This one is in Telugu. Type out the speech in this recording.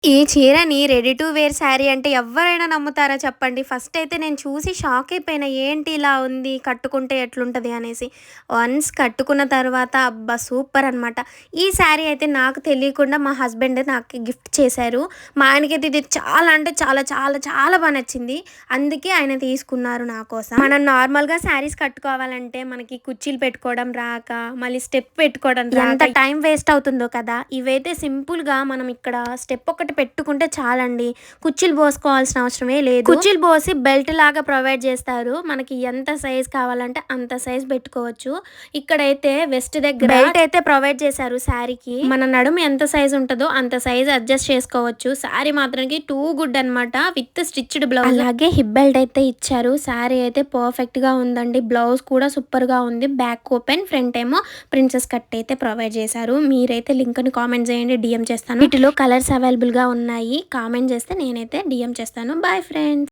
ఈ చీరని రెడీ టు వేర్ శారీ అంటే ఎవ్వరైనా నమ్ముతారా చెప్పండి? ఫస్ట్ అయితే నేను చూసి షాక్ అయిపోయినా. ఏంటి ఇలా ఉంది? కట్టుకుంటే ఎట్లుంటది అనేసి. వన్స్ కట్టుకున్న తర్వాత అబ్బా! సూపర్ అనమాట. ఈ శారీ అయితే నాకు తెలియకుండా మా హస్బెండ్ నాకు గిఫ్ట్ చేశారు. మా ఆయనకైతే ఇది చాలా అంటే చాలా చాలా చాలా బా నచ్చింది. అందుకే ఆయన తీసుకున్నారు నా కోసం. మనం నార్మల్‌గా శారీస్ కట్టుకోవాలంటే మనకి కుర్చీలు పెట్టుకోవడం రాక, మళ్ళీ స్టెప్ పెట్టుకోవడం రాక ఎంత టైం వేస్ట్ అవుతుందో కదా! ఇవైతే సింపుల్‌గా మనం ఇక్కడ స్టెప్ ఒకటి పెట్టుకుంటే చాలండి. కుర్చీలు పోసుకోవాల్సిన అవసరమే లేదు. కుర్చీలు పోసి బెల్ట్ లాగా ప్రొవైడ్ చేస్తారు. మనకి ఎంత సైజ్ కావాలంటే అంత సైజ్ పెట్టుకోవచ్చు. ఇక్కడైతే వెస్ట్ దగ్గర బెల్ట్ అయితే ప్రొవైడ్ చేశారు శారీకి. మన నడుము ఎంత సైజ్ ఉంటదో అంత సైజ్ అడ్జస్ట్ చేసుకోవచ్చు. శారీ మాత్రానికి టూ గుడ్ అనమాట. With stitched blouse. అలాగే హిప్ బెల్ట్ అయితే ఇచ్చారు. శారీ అయితే పర్ఫెక్ట్ గా ఉందండి. బ్లౌజ్ కూడా సూపర్ గా ఉంది. బ్యాక్ ఓపెన్, ఫ్రంట్ ఏమో ప్రిన్సెస్ కట్ అయితే ప్రొవైడ్ చేశారు. మీరైతే లింక్ ని కామెంట్ చేయండి, డిఎం చేస్తాను. వీటిలో కలర్స్ అవైలబుల్ గా ఉన్నాయి. కామెంట్ చేస్తే నేనైతే డిఎం చేస్తాను. Bye friends.